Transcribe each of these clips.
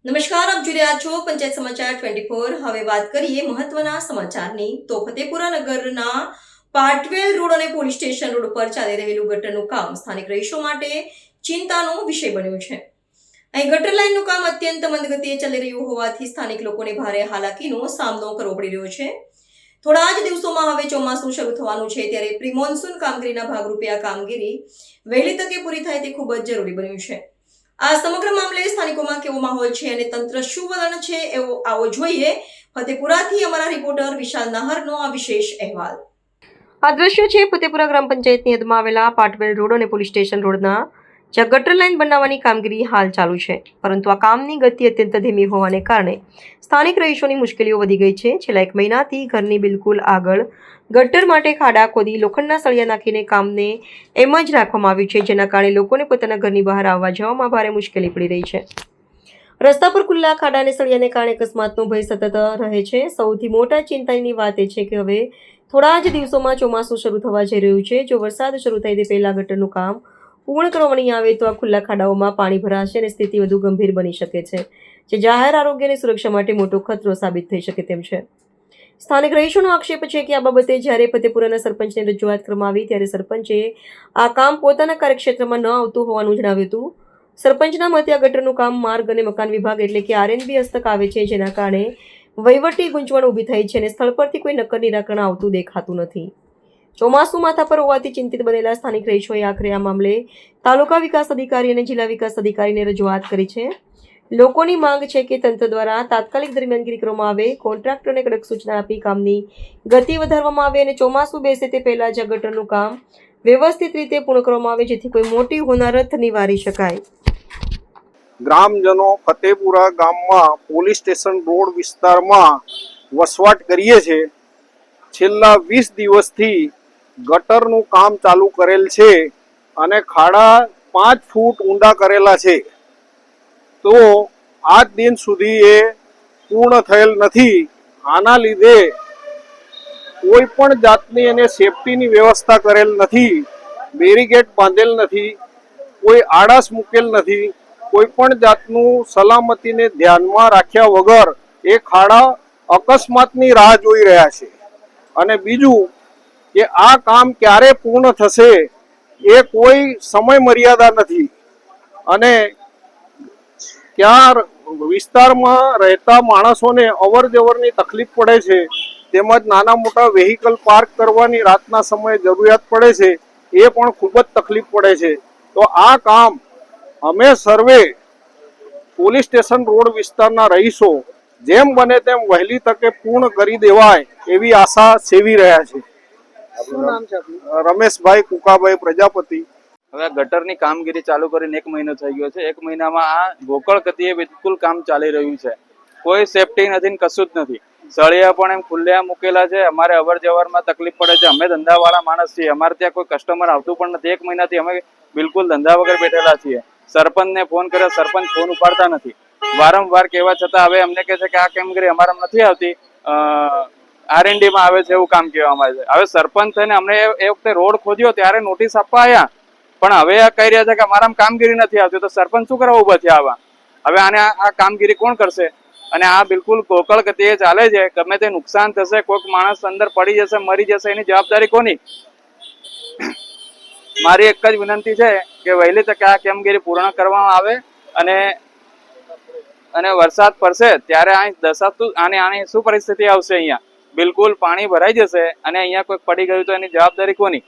નમસ્કાર, આપ જોઈ રહ્યા છો પંચાયત સમાચાર 24। હવે વાત કરીએ મહત્વના સમાચારની તો ફતેપુરા નગરના પાટવેલ રોડ અને પોલીસ સ્ટેશન રોડ પર ચાલી રહેલું ગટરનું કામ સ્થાનિક રહીશો માટે ચિંતાનો વિષય બન્યું છે। અહીં ગટર લાઇનનું કામ અત્યંત મંદગતિએ ચાલી રહ્યું હોવાથી સ્થાનિક લોકોને ભારે હાલાકીનો સામનો કરવો પડી રહ્યો છે। થોડા જ દિવસોમાં હવે ચોમાસું શરૂ થવાનું છે, ત્યારે પ્રી મોન્સૂન કામગીરીના ભાગરૂપે આ કામગીરી વહેલી તકે પૂરી થાય તે ખૂબ જ જરૂરી બન્યું છે। આ સમગ્ર મામલે સ્થાનિકોમાં કેવો માહોલ છે અને તંત્ર શું વલણ છે એવો આવો જોઈએ ફતેપુરાથી અમારા રિપોર્ટર વિશાલ નાહરનો આ વિશેષ અહેવાલ। આ દ્રશ્યો છે ફતેપુરા ગ્રામ પંચાયતની હદમાં આવેલા પાટવેલ રોડ અને પોલીસ સ્ટેશન રોડના, જ્યાં ગટર લાઇન બનાવવાની કામગીરી હાલ ચાલુ છે, પરંતુ આ કામની ગતિ અત્યંત ધીમી હોવાને કારણે સ્થાનિક રહીશોની મુશ્કેલીઓ વધી ગઈ છે। છેલ્લા 1 મહિનાથી ઘરની બિલકુલ આગળ ગટર માટે ખાડા ખોદી લોખંડના સળિયા નાખીને કામને એમ જ રાખવામાં આવ્યું છે, જેના કારણે લોકોને પોતાના ઘરની બહાર આવવા જવામાં ભારે મુશ્કેલી પડી રહી છે। રસ્તા પર ખુલ્લા ખાડા અને સળિયાને કારણે અકસ્માતનો ભય સતત રહે છે। સૌથી મોટા ચિંતાની વાત એ છે કે હવે થોડા જ દિવસોમાં ચોમાસું શરૂ થવા જઈ રહ્યું છે। જો વરસાદ શરૂ થાય તે પહેલા ગટરનું કામ પૂર્ણ કરવામાં નહીં આવે તો આ ખુલ્લા ખાડાઓમાં પાણી ભરાશે અને સ્થિતિ વધુ ગંભીર બની શકે છે, જે જાહેર આરોગ્ય અને સુરક્ષા માટે મોટો ખતરો સાબિત થઈ શકે તેમ છે। સ્થાનિક રહીશોનો આક્ષેપ છે કે આ બાબતે જ્યારે ફતેપુરાના સરપંચને રજૂઆત કરવામાં આવી ત્યારે સરપંચે આ કામ પોતાના કાર્યક્ષેત્રમાં ન આવતું હોવાનું જણાવ્યું હતું। સરપંચના મતે આ ગટરનું કામ માર્ગ અને મકાન વિભાગ એટલે કે આરએનબી હસ્તક આવે છે, જેના કારણે વહીવટી ગૂંચવણ ઊભી થઈ છે અને સ્થળ પરથી કોઈ નક્કર નિરાકરણ આવતું દેખાતું નથી। ચોમાસું માથા પર હોવાથી ચિંતિત બનેલા સ્થાનિક રહીશોએ આખરે આ મામલે તાલુકા વિકાસ અધિકારી અને જિલ્લા વિકાસ અધિકારીને રજૂઆત કરી છે। લોકોની માંગ છે કે તંત્ર દ્વારા તાત્કાલિક દરમિયાનગીરી કરવામાં આવે, કોન્ટ્રાક્ટરને કડક સૂચના આપી કામની ગતિ વધારવામાં આવે અને ચોમાસું બેસે તે પહેલા જ ગટરનું કામ વ્યવસ્થિત રીતે પૂર્ણ કરવામાં આવે, જેથી કોઈ મોટી હોનારત નિવારી શકાય। ગ્રામજનો ફતેપુરા ગામમાં પોલીસ સ્ટેશન રોડ વિસ્તારમાં વસવાટ કરીએ છે। છેલ્લા 20 દિવસથી ગટરનું કામ ચાલુ કરેલ છે અને ખાડા 5 ફૂટ ઊંડા કરેલા છે, તો આજ દિન સુધી એ પૂર્ણ થયેલ નથી। આના લીધે કોઈ પણ જાતની એને સેફટીની વ્યવસ્થા કરેલ નથી, બેરીકેડ બાંધેલ નથી, કોઈ આડાસ મૂકેલ નથી, કોઈ પણ જાતનું સલામતીને ધ્યાનમાં રાખ્યા વગર એ ખાડા અકસ્માતની રાહ જોઈ રહ્યા છે। અને બીજું કે આ કામ ક્યારે પૂર્ણ થશે એ કોઈ સમય મર્યાદા નથી અને ત્યાં વિસ્તારમાં રહેતા માણસોને અવર જવરની તકલીફ પડે છે, તેમજ નાના મોટા વેહિકલ પાર્ક કરવાની રાતના સમયે જરૂરિયાત પડે છે, એ પણ ખૂબ જ તકલીફ પડે છે। તો આ કામ અમે સર્વે પોલીસ સ્ટેશન રોડ વિસ્તારના રહીશો જેમ બને તેમ વહેલી તકે પૂર્ણ કરી દેવાય એવી આશા સેવી રહ્યા છે। રમેશભાઈ કુકાભાઈ પ્રજાપતિ। હવે ગટરની કામગીરી ચાલુ કરીને 1 મહિનો થઈ ગયો છે। 1 મહિનામાં આ ગોકળ ગતિએ બિલકુલ કામ ચાલી રહ્યું છે, કોઈ સેફટી નથી ને કશું જ નથી। સળિયા પણ એમ ખુલ્લા મૂકેલા છે, અમારે અવર જવરમાં તકલીફ પડે છે। અમે ધંધાવાળા માણસ છીએ, અમારે ત્યાં કોઈ કસ્ટમર આવતું પણ નથી। 1 મહિનાથી અમે બિલકુલ ધંધા વગર બેઠેલા છીએ। સરપંચને ફોન કર્યો, સરપંચ ફોન ઉપાડતા નથી। વારંવાર કહેવા છતાં હવે અમને કહે છે કે આ કામગીરી અમારામાં નથી આવતી, R&D માં આવે છે એવું કામ કહેવામાં આવે છે। હવે સરપંચ થઈને અમને એ વખતે રોડ ખોદ્યો ત્યારે નોટિસ આપવા આવ્યા, પણ હવે આ કહી રહ્યા છે કે અમારામાં કામગીરી નથી આવતી, તો સરપંચ શું કરવા ઉભા થયા આવા? હવે આને આ કામગીરી કોણ કરશે? અને આ બિલકુલ ગોકળ ગતિએ ચાલે છે। ગમે તે નુકસાન થશે, કોઈક માણસ અંદર પડી જશે, મરી જશે, એની જવાબદારી કોની? મારી એક જ વિનંતી છે કે વહેલી તકે આ કામગીરી પૂર્ણ કરવામાં આવે અને વરસાદ પડશે ત્યારે અહીં દશાતું આની શું પરિસ્થિતિ આવશે? અહીંયા બિલકુલ પાણી ભરાઈ જશે અને અહીંયા કોઈક પડી ગયું તો એની જવાબદારી કોની?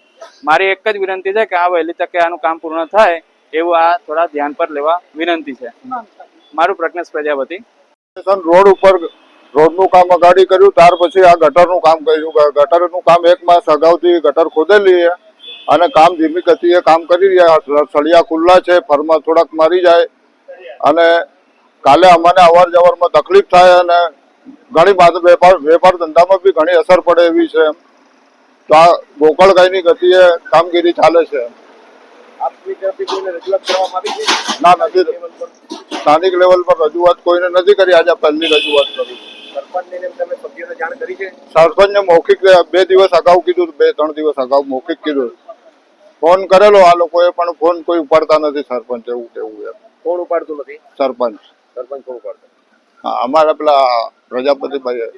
મારી એક જ વિનંતી છે કે આ વહેલી તકે આનું કામ પૂર્ણ થાય એવું આ થોડા ધ્યાન પર લેવા વિનંતી છે। મારું પ્રજ્ઞેશ પ્રજાપતિ। રોડ ઉપર રોડનું કામ અગાડી કર્યું, ત્યાર પછી આ ગટરનું કામ કર્યું। ગટરનું કામ 1 માસ અગાઉથી ગટર ખોદેલી છે અને કામ ધીમી ગતિએ કામ કરી રહ્યા। સળિયા ખુલ્લા છે, ફરમાં થોડાક મારી જાય અને કાલે અમને અવર જવરમાં તકલીફ થાય અને ઘણી વેપાર ધંધામાં બી ઘણી અસર પડે એવી છે। તો આ ગોકળગાયની ગતિએ કામગીરી ચાલે છે। ના, નથી, સ્થાનિક લેવલ પર રજૂઆત કોઈને નથી કરી, આજે પહેલી રજૂઆત કરી। સરપંચને મૌખિક 2 દિવસ અગાઉ કીધું, 2-3 દિવસ અગાઉ મૌખિક કીધું, ફોન કરેલો આ લોકોએ પણ ફોન કોઈ ઉપાડતા નથી। સરપંચ એવું કેવું એમ, ફોન ઉપાડતું નથી સરપંચ। હા, અમારા પેલા પ્રજાપતિભાઈ